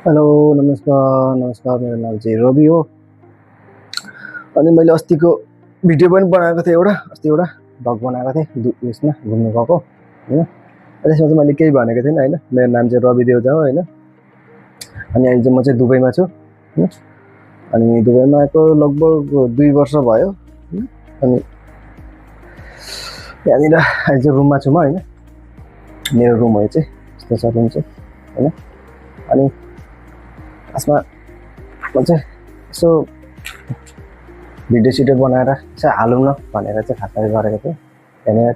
Hello नमस्कार नमस्कार मेरो नाम चाहिँ रवि हो। अनि मैले अस्तिको भिडियो पनि बनाएको थिएँ अस्ति एउटा भ्लग बनाएको थिएँ उयसमा घुम्नु गएको हैन। त्यसमा चाहिँ मैले केही भनेको थिइनँ हैन। मेरो नाम चाहिँ रवि देउजा हो हैन। अनि अहिले चाहिँ म चाहिँ दुबईमा छु हैन। अनि दुबईमा आएको लगभग 2 वर्ष भयो हैन। अनि यहाँनिर अहिले चाहिँ रुममा छु म हैन। मेरो रुम हो चाहिँ यस्तो छ रुम चाहिँ हैन। अनि खासमा म चाहिँ यसो भिडियो सिडियो बनाएर चाहिँ हालौँ न भनेर चाहिँ खासमा गरेको थिएँ।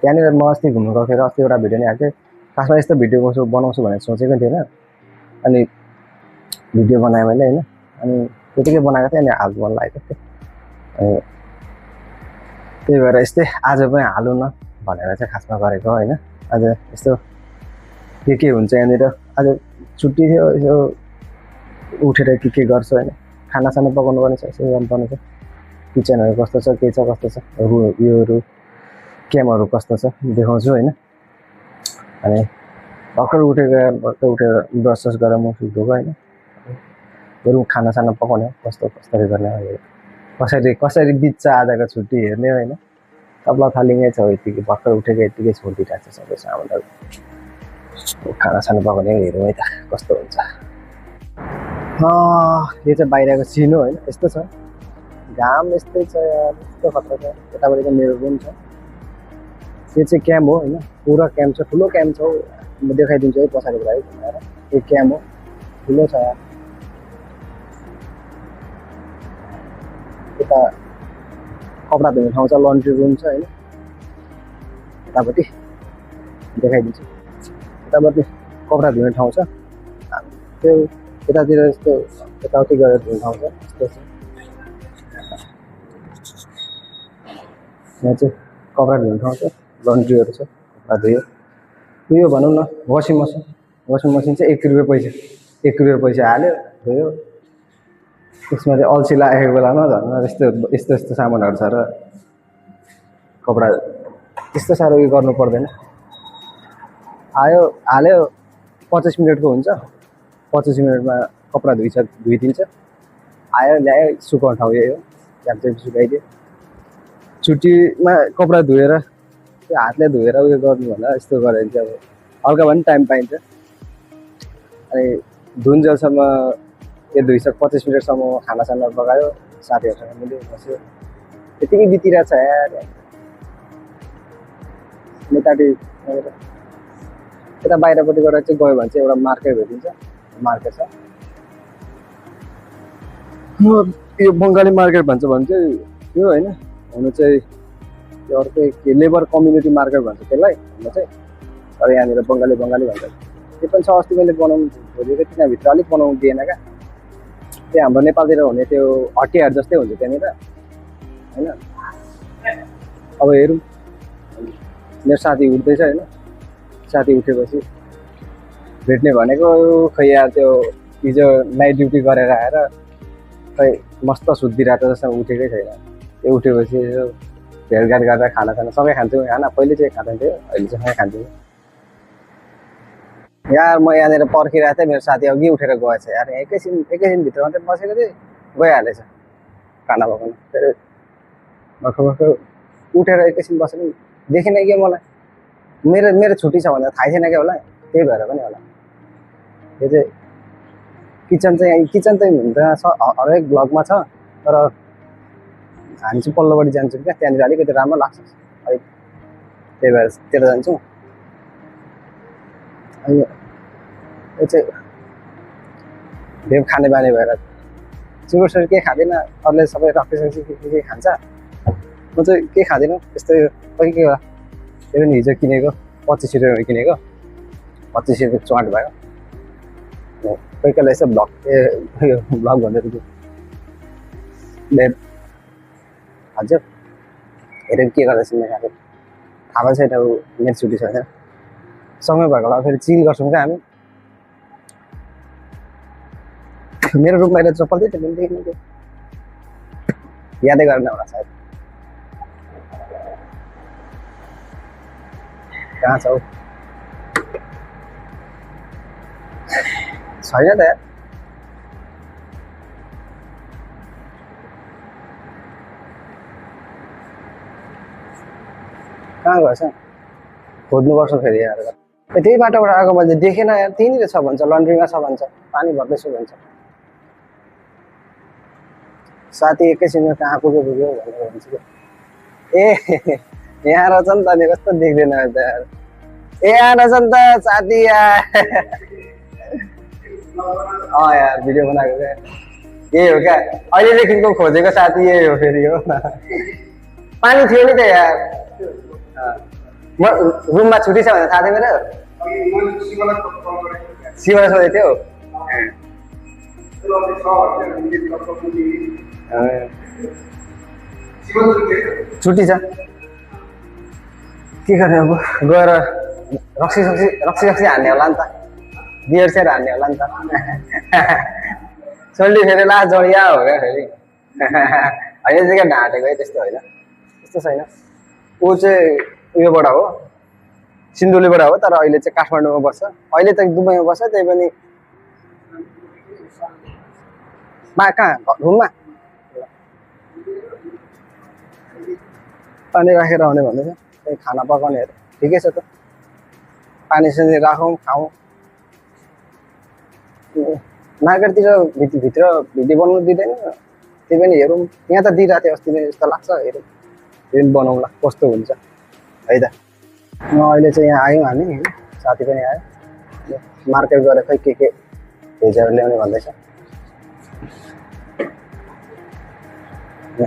त्यहाँनिर म अस्ति घुम्नु गएको थिएँ र अस्ति एउटा भिडियो नि हाल्थेँ। खासमा यस्तो भिडियो बनाउँछु भनेर सोचेको थिएन। अनि भिडियो बनाएँ मैले हैन। अनि त्यतिकै बनाएको थिएँ अनि हाल्नु मन लागेको थियो। अनि त्यही भएर यस्तै आज पनि हालौँ न भनेर चाहिँ खासमा गरेको हैन। आज यस्तो के हुन्छ यहाँनिर आज छुट्टी थियो यसो उठेर के गर्छु हैन। खानासाना पकाउनु पर्ने छ यसो गर्नुपर्ने छ। किचनहरू कस्तो छ के छ कस्तो छ योहरू क्यामहरू कस्तो छ देखाउँछु हैन। अनि भर्खर उठेर ब्रस गरेर म सुत्नुको हैन। बरु खानासाना पकाउने कस्तो कसरी गर्ने कसरी बित्छ आजको छुट्टी हेर्ने हैन। सबलाई थालिङै छ यतिकै भर्खर उठेको यतिकै छोडिदिएको छ सबै सामानहरू। खानासाना पकाउने हेरौँ है त कस्तो हुन्छ। यो चाहिँ बाहिरको सिन हो हैन। यस्तो छ घाम यस्तै छ यार यस्तो खतरा छ। यतापट्टि चाहिँ मेरो रुम छ। यो चाहिँ क्याम्प हो हैन। पुरा क्याम्प छ ठुलो क्याम्प छ। म देखाइदिन्छु है पछाडिको लागि भनेर। यो क्याम्प हो ठुलो छ यार। यता कपडा धुने ठाउँ छ लन्ड्री रुम छ हैन। यतापट्टि देखाइदिन्छु। यतापट्टि कपडा धुने ठाउँ छ। त्यो यतातिर यस्तो यताउति गरेर धुने ठाउँ छ यस्तो छ। यहाँ चाहिँ कपडा धुने ठाउँ छ लन्ड्रीहरू छ कपडा धुयो। उयो भनौँ न वासिङ मसिन चाहिँ 1 रुपियाँ पैसा हाल्यो धुयो। त्यसमा चाहिँ अल्छी लागेको बेलामा झन् यस्तो सामानहरू छ र कपडा त्यस्तो साह्रो उयो गर्नु पर्दैन। आयो हाल्यो 25 मिनटको हुन्छ। 25 मिनटमा कपडा धुइदिन्छ। आयो ल्यायो सुकाउने ठाउँ यही हो। त्यहाँ चाहिँ सुकाइदियो। छुट्टीमा कपडा धुएर त्यो हातले धुएर उयो गर्नुभन्दा यस्तो गऱ्यो भने चाहिँ अब हल्का भए पनि टाइम पाइन्छ। अनि धुन्जेलसम्म त्यो 25 मिनटसम्म खानासाना पकायो साथीहरूसँग मिल्यो बस्यो त्यतिकै बितिरहेको छ यार। यता बाहिरपट्टि गएर चाहिँ गयो भने चाहिँ एउटा मार्केट भेटिन्छ। मार्केट छ यो बङ्गाली मार्केट भन्छ भने चाहिँ यो होइन हुनु चाहिँ यो अर्कै के लेबर कम्युनिटी मार्केट भन्छ त्यसलाई हुन चाहिँ। तर यहाँनिर बङ्गाली भन्छ। त्यो पनि छ। अस्ति मैले बनाउनु खोजेको तिनीभित्र अलिक बनाउनु दिएन क्या। त्यो हाम्रो नेपालतिर हुने त्यो हटियाहरू जस्तै हुन्छ त्यहाँनिर होइन। अब हेरौँ मेरो साथी उठ्दैछ होइन। साथी उठेपछि भेट्ने भनेको खै यार त्यो हिजो नाइट ड्युटी गरेर आएर खै मस्त सुत्दिरहेको जस्तो उठेकै छैन। त्यो उठेपछि यो भेटघाट गरेर खानासाना सँगै खान्छौँ। खाना पहिले चाहिँ खाँदैन थियो अहिले चाहिँ सँगै खान्छौँ यार। म यहाँनिर पर्खिरहेको थिएँ मेरो साथी अघि उठेर गएछ यार। एकैछिनभित्र मात्रै बसेको थिएँ गइहालेछ खाना पकाउनु। फेरि भर्खर उठेर एकैछिन बसेर देखिन क्या मलाई। मेरो छुट्टी छ भनेर थाहै थिएन क्या होला। त्यही भएर पनि होला। यो चाहिँ किचन चाहिँ हुन त हरेक ब्लगमा छ तर हामी चाहिँ पल्लोपट्टि जान्छौँ क्या। त्यहाँनिर अलिकति राम्रो लाग्छ अलिक त्यही भएर त्यता जान्छौँ। अनि यो चाहिँ भेप खाने बानी भएर सुगर केही खाँदैन। अरूले सबै रक्सी के खान्छ। म चाहिँ केही खाँदिनँ यस्तो कोही के होला। त्यो पनि हिजो किनेको 25 रुपियाँमा किनेको 25 रुपियाँ चुवाट भयो। कोही कोहीलाई यसो ब्लग भन्दै थियो भेप हजुर हेरेर के गर्दैछ मेरो खाएको थाहा पनि छैन। मेरो छुट्टी छैन सँगै भएको होला फेरि चिल गर्छौँ क्या हामी। मेरो रुम बाहिर चप्पल थियो त्यो पनि देख्नु थियो यादै गरेन होला सायद। कहाँ छ हौ छैन त यार। कहाँ गएछ खोज्नुपर्छ फेरि यार त्यही बाटोबाट आएको मैले देखेन यार त्यहीँनिर छ भन्छ लन्ड्रीमा छ भन्छ पानी भर्दैछु भन्छ साथी एकैछिनमा कहाँ पुग्यो भनेर भन्छ ए यहाँ रहेछ नि त नि कस्तो देख्दैन त यार ए यहाँ रहेछ नि त साथी यार यार भिडियो बनाएको क्या यही हो क्या अहिलेदेखिको खोजेको साथी यही हो फेरि हो पानी थियो नि त यार म रुममा छुट्टी छ भने थाहा थियो मेरो शिवलाई सोधेको थियो छुट्टी छ के गर्ने अब गएर रक्सी हान्ने होला नि त बियर सेयर हान्ने होला नि त सोल्टी फेरि लास्ट जडिया हो क्या फेरि होइन चाहिँ क्या ढाँटेको है त्यस्तो होइन त्यस्तो छैन ऊ चाहिँ उयोबाट हो सिन्धुलीबाट हो तर अहिले चाहिँ काठमाडौँमा बस्छ अहिले त दुबईमा बस्छ त्यही पनि कहाँ रुममा पानी राखेर आउने भन्दैछ त्यही खाना पकाउनेहरू ठिकै छ त पानी सानी राखौँ खाउँ मार्केटतिर भित्र भिडियो बनाउनु दिँदैन त्यही पनि हेरौँ यहाँ त दिइरहेको थियो अस्ति जस्तो लाग्छ हेरौँ फेरि बनाउँला कस्तो हुन्छ है त अहिले चाहिँ यहाँ आयौँ हामी साथी पनि आयो मार्केट गएर खै के भेजहरू ल्याउने भन्दैछ यो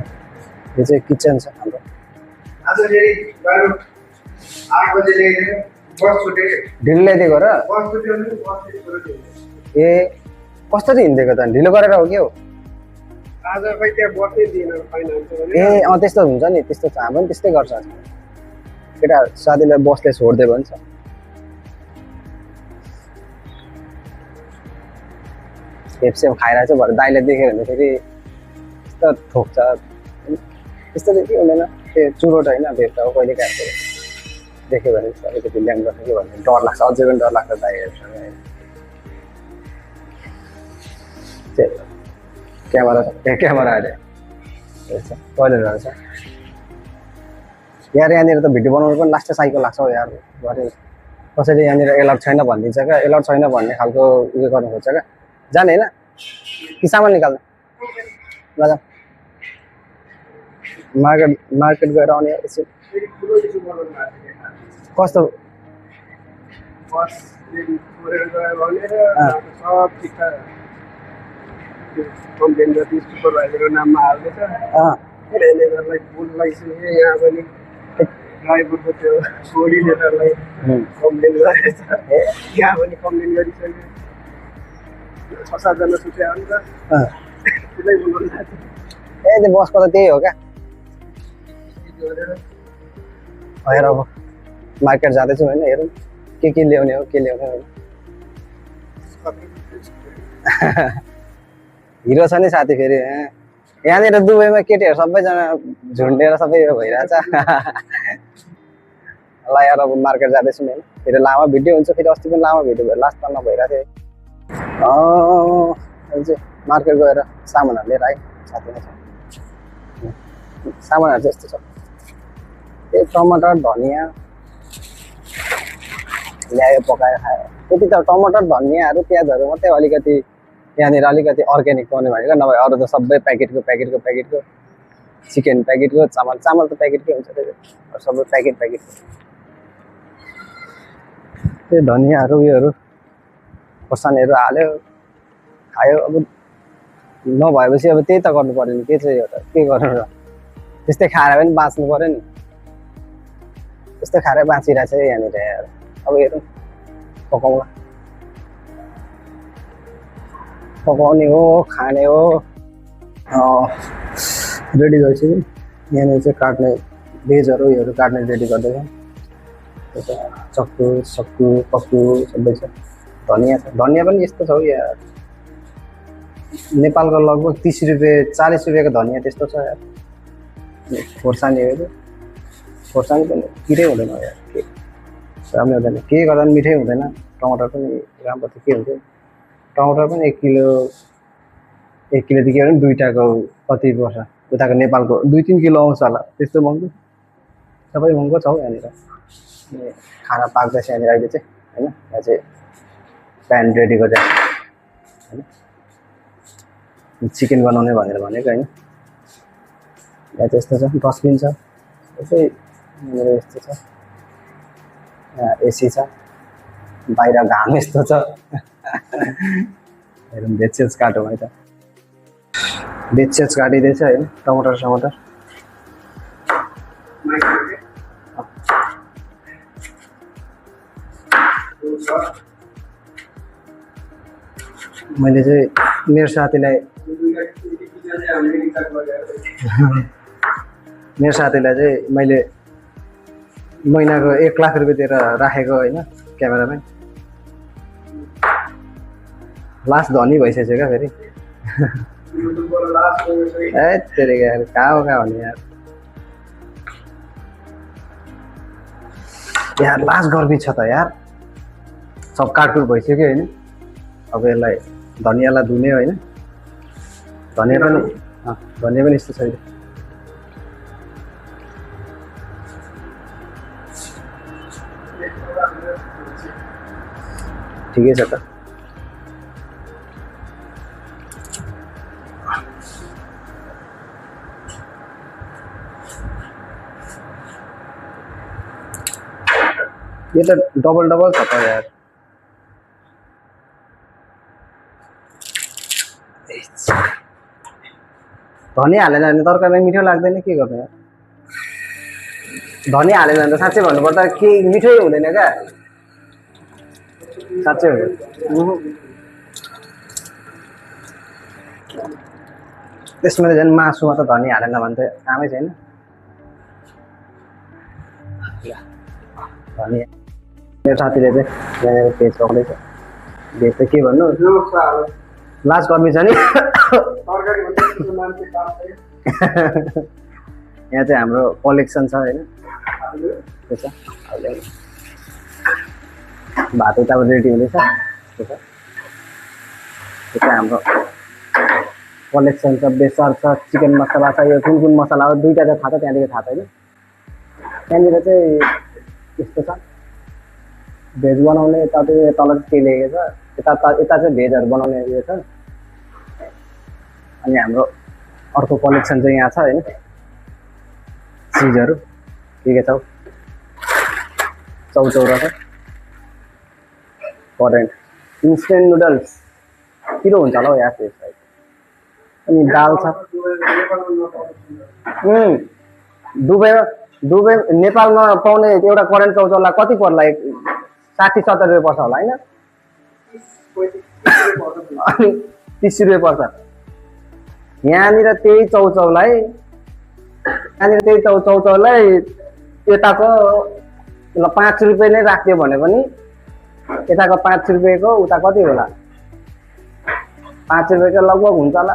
चाहिँ किचन छ हाम्रो ढिलो ल्याइदिएको र ए कसरी हिँडिदिएको त ढिलो गरेर हो के हो ए त्यस्तो हुन्छ नि त्यस्तो छ हाम्रो पनि त्यस्तै गर्छ केटा साथीलाई बसले छोडिदियो भने छ खेप्सेप खाइरहेको छ भरे दाइले देख्यो भने फेरि यस्तो ठोक्छ त्यस्तो चाहिँ के हुँदैन त्यो चुरोट होइन भेट्छ हो कहिले काटेको देख्यो भने अलिकति ल्याङ गर्छ कि भन्ने डर लाग्छ अझै पनि डर लाग्छ दाइहरूसँग क्यामेरा अहिले टोइलेट रहेछ यार यहाँनिर त भिडियो बनाउनु पनि लास्ट साइकल लाग्छ हौ यार घरि कसैले यहाँनिर एलाउड छैन भनिदिन्छ क्या एलाउड छैन भन्ने खालको उयो गर्नु खोज्छ क्या जाने होइन कि सामान निकाल्नु ल मार्केट गएर आउने एकछिन कस्तो सुपरभाइजरको नाममा हाल्दैछ यहाँ पनि ड्राइभरको त्यो छोडी लिटरलाई कम्प्लेन गरेछ यहाँ पनि कम्प्लेन गरिसक्यो 6-7 जना सुत्यो अन्त त्यसलाई बोल्नु लाग्छ ए त्यो बसको त त्यही हो क्या हेर अब मार्केट जाँदैछु होइन हेरौँ के ल्याउने हो के ल्याउने हो हिरो छ नि साथी फेरि यहाँनिर दुबईमा केटीहरू सबैजना झुन्डेर सबै भइरहेछ ल यार अब मार्केट जाँदैछु नि होइन फेरि लामो भिडियो हुन्छ फेरि अस्ति पनि लामो भिडियो भयो लास्ट टाइममा भइरहेको थियो चाहिँ मार्केट गएर सामानहरू लिएर आएँ साथीमा छ सामानहरू चाहिँ यस्तो छ त्यही टमाटर धनियाँ ल्यायो पकायो खायो त्यति त टमाटर धनियाँहरू प्याजहरू मात्रै अलिकति यहाँनिर अलिकति अर्ग्यानिक पाउने भनेको नभए अरू त सबै प्याकेटको चिकन प्याकेटको चामल त प्याकेटकै हुन्छ त्यही सबै प्याकेटको त्यो धनियाँहरू उयोहरू खोर्सानीहरू हाल्यो खायो अब नभएपछि अब त्यही त गर्नु पर्यो नि के चाहिँ हो त के गर्नु र त्यस्तै खाएर पनि बाँच्नु पर्यो नि त्यस्तै खाएर बाँचिरहेको छ यहाँनिर अब हेरौँ पकाउने हो खाने हो रेडी गरिसक्यो यहाँनिर चाहिँ काट्ने भेजहरू उयोहरू काट्ने रेडी गर्दैछ चक्कु पक्कु सबै छ धनियाँ छ धनियाँ पनि यस्तो छ हौ यार नेपालको लगभग 30 रुपियाँ 40 रुपियाँको धनियाँ त्यस्तो छ यार खोर्सानीहरू खोर्सानी पनि मिठै हुँदैन यार के राम्रै हुँदैन के गर्दा पनि मिठै हुँदैन टमाटर पनि राम्रो त के हुन्छ टमाटर पनि 1 किलोदेखि भने दुईटाको कति पर्छ उताको नेपालको 2-3 किलो आउँछ होला त्यस्तो महँगो सबै महँगो छ हौ यहाँनिर। अनि खाना पाक्दैछ यहाँनिर अहिले चाहिँ होइन। यहाँ चाहिँ प्यान रेडी गरेर होइन चिकन बनाउने भनेर भनेको होइन। यहाँ चाहिँ यस्तो छ, डस्टबिन छ यसै यहाँनिर यस्तो छ। यहाँ एसी छ, बाहिर घाम यस्तो छ। हेरौँ बेचेच काटौँ है त, बेचेच काटिँदैछ होइन टमाटर टमाटर। मैले चाहिँ मेरो साथीलाई चाहिँ मैले महिनाको 1 लाख रुपियाँ दिएर राखेको होइन क्यामेरामै। लास्ट धनी भइसक्यो क्या फेरि। ए तेरेको यार कहाँ भने यार लास्ट गर्मी छ त यार। सब काटकुट भइसक्यो होइन। अब यसलाई धनियाँलाई धुने होइन। धनियाँ पनि यस्तो छैन। ठिकै छ त। यो त डबल डबल छ त यार। धनियाँ हालेन भने तरकारीमा मिठो लाग्दैन, के गर्ने यार। धनियाँ हालेन भने त साँच्चै भन्नुपर्दा के मिठै हुँदैन क्या, साँच्चै हो। त्यसमा त झन् मासुमा त धनियाँ हालेन भने त कामै छैन। धनियाँ मेरो साथीले चाहिँ यहाँनिर पेज पक्रेछ। भेज त के भन्नु, लास्ट गर्मी छ नि। यहाँ चाहिँ हाम्रो कलेक्सन छ होइन। त्यो छ भात उताबाट रेडी हुँदैछ। त्यो चाहिँ हाम्रो कलेक्सन छ, बेसार छ, चिकन मसला छ। यो कुन कुन मसला हो दुईवटा चाहिँ थाहा छ, त्यहाँदेखि थाहा छैन। त्यहाँनिर चाहिँ यस्तो छ, भेज बनाउने तल के लेखेको छ, यता चाहिँ भेजहरू बनाउने उयो छ। अनि हाम्रो अर्को कलेक्सन चाहिँ यहाँ छ होइन। चिजहरू के छ, चौचौरा छ, करेन्ट इन्स्टेन्ट नुडल्स पिरो हुन्छ होला हौ यहाँ त्यो साइड। अनि दाल छ। दुबई नेपालमा पाउने एउटा करेन्ट चौचौला कति पर्ला, 60-70 रुपियाँ पर्छ होला होइन। अनि 30 रुपियाँ पर्छ। यहाँनिर त्यही चौचौलाई यताको 5 रुपियाँ नै राख्यो भने पनि यताको 5 रुपियाँको उता कति होला, 5 रुपियाँको लगभग हुन्छ होला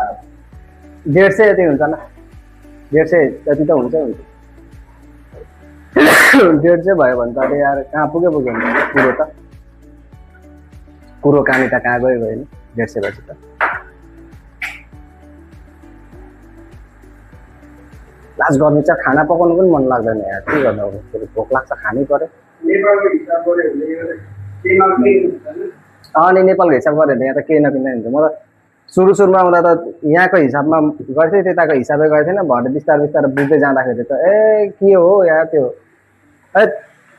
150 जति हुन्छ होला। 150 जति त हुन्छ। 150 भयो भने त अरे यार कहाँ पुग्यो हुन्छ कुरो त। कुरो कामी त कहाँ गयो होइन 150 बजी त। लास्ट गर्मी चाहिँ खाना पकाउनु पनि मन लाग्दैन यार, के गर्नु अब भोक लाग्छ खानै पर्यो। अनि नेपालको हिसाब गऱ्यो भने यहाँ त केही नकिन्दै हुन्छ। म त सुरुमा आउँदा त यहाँको हिसाबमा गर्थेँ, त्यताको हिसाबले गर्थेँ थिएन। भरे बिस्तारै बुझ्दै जाँदाखेरि त ए के हो यार त्यो है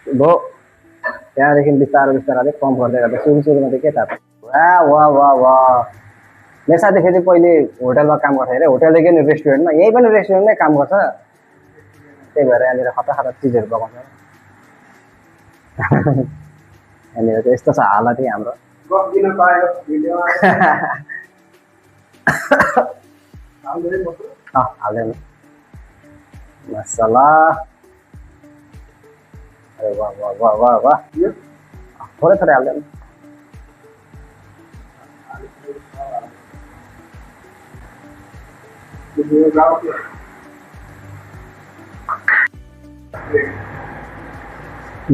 भो। त्यहाँदेखि बिस्तारै अलिक कम गर्दै गर्दा सुरुमा त के थाहा। वाह वाह वाह। मेरो साथी फेरि पहिले होटलमा काम गर्थ्यो अरे, होटलदेखि नि रेस्टुरेन्टमा, यहीँ पनि रेस्टुरेन्टमै काम गर्छ। त्यही भएर यहाँनिर खतरा चिजहरू पकाउँछ। यहाँनिर चाहिँ यस्तो छ हालत हाम्रो। हाल्दैन मसला। अरे वाह वाह वाह वाह वाह। थोरै हाल्दैन। ल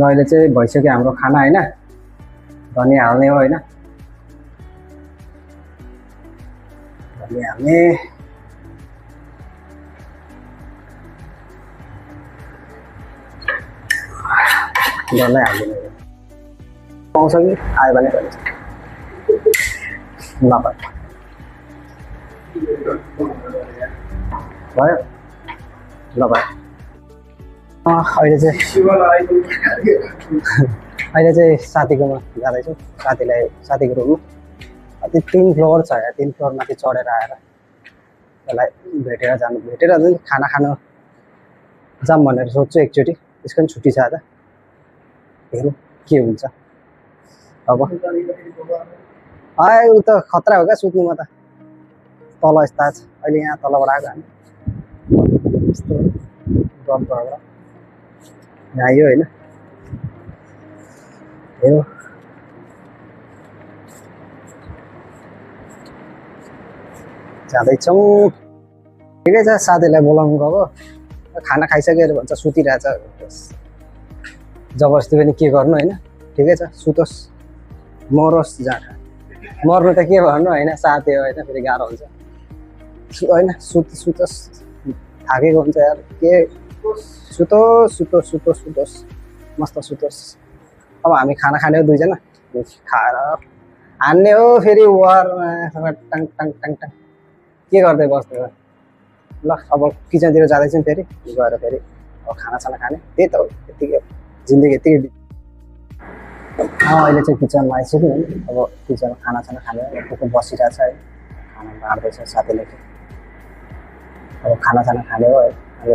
अहिले चाहिँ भइसक्यो हाम्रो खाना होइन। धनियाँ हाल्ने हो होइन। धनियाँ हाल्ने। डल्लै हालिदिनु पाउँछ कि आयो भने भयो ल भयो ल भयो अहिले चाहिँ साथीकोमा जाँदैछु साथीको रुममा त्यो 3 फ्लोर छ या 3 फ्लोर माथि चढेर आएर त्यसलाई भेटेर खाना खान जाऊँ भनेर सोध्छु एकचोटि त्यसको पनि छुट्टी छ आज हेरौँ के हुन्छ अब ऊ त खतरा हो क्या सुत्नुमा त तल यस्ता छ अहिले यहाँ तलबाट आएको हामी यस्तो गफबाट यहाँ आयो होइन हेरौँ जाँदैछौँ ठिकै छ साथीलाई बोलाउनु गएको खाना खाइसकेर भन्छ सुतिरहेछ जबरजस्ती पनि के गर्नु होइन ठिकै छ सुतोस् मरोस् जहाँ मर्नु त के भन्नु होइन साथी हो होइन फेरि गाह्रो हुन्छ होइन सुतोस् थाकेको हुन्छ यार के सुतोस् मस्त सुतोस् अब हामी खाना खाने हो दुईजना खाएर हान्ने हो फेरि वारमा टाङ टाङ टाङ टाङ के गर्दै बस्ने हो ल अब किचनतिर जाँदैछौँ फेरि गएर फेरि अब खानासाना खाने त्यही त हो यतिकै जिन्दगी यतिकै अहिले चाहिँ किचनमा आइसक्यो होइन अब किचनमा खानासाना खाने को बसिरहेछ है खाना बाँड्दैछ साथीले अब खानासाना खाने हो है अब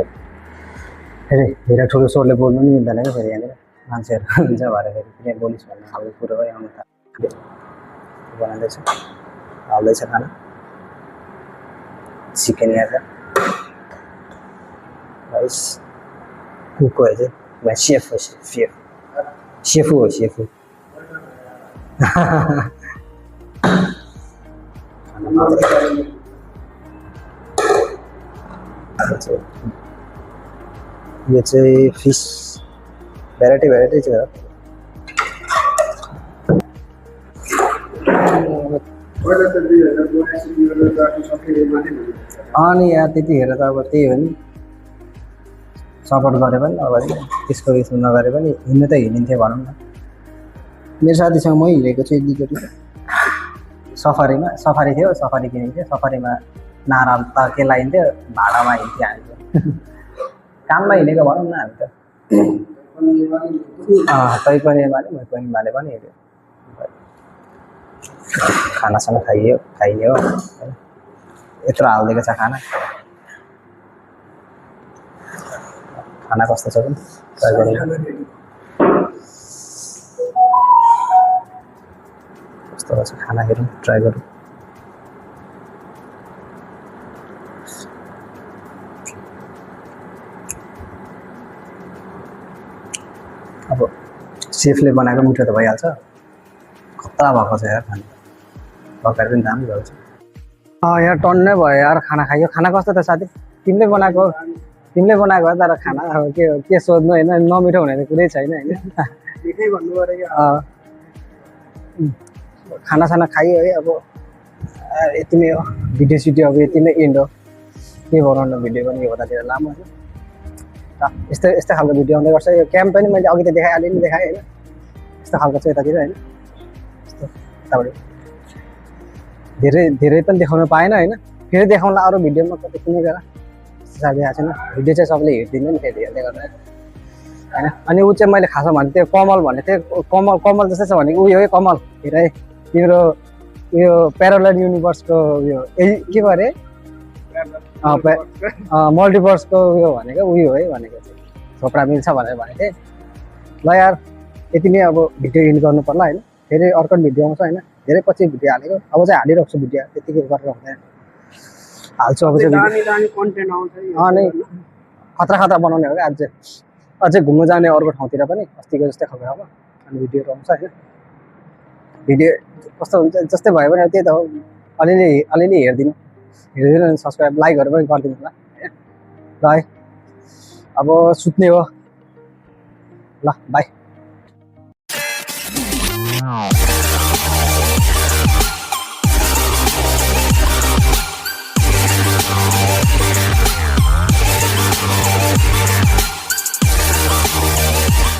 फेरि धेरै ठुलो स्वरले बोल्नु पनि मिल्दैन क्या फेरि यहाँनिर मान्छेहरू हुन्छ भएर फेरि किन बोलिस् भन्ने खालको कुरो है आउनु त बनाउँदैछ हाल्दैछ खाना चिकन यहाँ राइस कुक हो चाहिँ मैं शेफ हो शेफू ये चाहिँ फिस भेराइटी छ अनि यहाँ त्यतिखेर त अब त्यही हो नि सपोर्ट गरे पनि अब त्यसको उयसमा नगरे पनि हिँड्नु त हिँडिन्थ्यो भनौँ न मेरो साथीसँग मै हिँडेको छु एकचोटि सफारी थियो सफारी किनेको थियो सफारीमा नारा त के लगाइन्थ्यो भाडामा हिँड्थ्यो हामी काममा हिँडेको भनौँ न हामी त तै पनि माने मै पनि माने पनि हिँड्यो खानासाना खाइने हो यत्रो हालिदिएको छ खाना कस्तो छ पनि ट्राई गरौँ कस्तो छ खाना हेरौँ ट्राई गरौँ अब सेफले बनाएको मिठो त भइहाल्छ खतरा भएको छ यार खाना पकाएर पनि दामी भएको छ यार टन्नै भयो यार खाना खाइयो खाना कस्तो त साथी तिमीले बनाएको तर खाना अब के सोध्नु होइन नमिठो हुने त कुरै छैन होइन खानासाना खाइयो है अब यति नै हो भिडियो अब यति नै एन्ड हो के बनाउनु भिडियो पनि यतातिर लामो होइन यस्तै खालको भिडियो आउँदै गर्छ यो क्याम्प पनि मैले अघि त अलिअलि देखाएँ होइन यस्तो खालको छ यतातिर होइन यस्तो यताबाट धेरै पनि देखाउनु पाएन होइन फेरि देखाउँला अरू भिडियोमा कति कुनै गरेर साथी आएको छैन भिडियो चाहिँ सबले हेरिदिनु नि फेरि हेर्दै गर्दा होइन अनि ऊ चाहिँ मैले खासमा भने त्यो कमल भन्ने थियो कमल जस्तै छ भनेको उयो है कमल हेर है तिम्रो उयो प्यारालल युनिभर्सको उयो के गरे मल्टिभर्सको उयो भनेको उयो है भनेको चाहिँ थोप्रा मिल्छ भनेर भनेको थिएँ ल यार यति नै अब भिडियो एन्ड गर्नु पर्ला होइन फेरि अर्को भिडियो आउँछ होइन धेरै पछि भिडियो हालेको अब चाहिँ हालिरहेको छु भिडियो त्यतिकै गरेर हुँदैन हाल्छु अब चाहिँ अनि खतरा बनाउने हो क्या अझै घुम्नु जाने अर्को ठाउँतिर पनि अस्तिको जस्तै खबर अब अनि भिडियोहरू आउँछ होइन भिडियो कस्तो हुन्छ जस्तै भयो भने त्यही त हो अलिअलि हेरिदिनु अनि सब्सक्राइब लाइकहरू पनि गरिदिनु होला होइन ल है अब सुत्ने हो ल बाई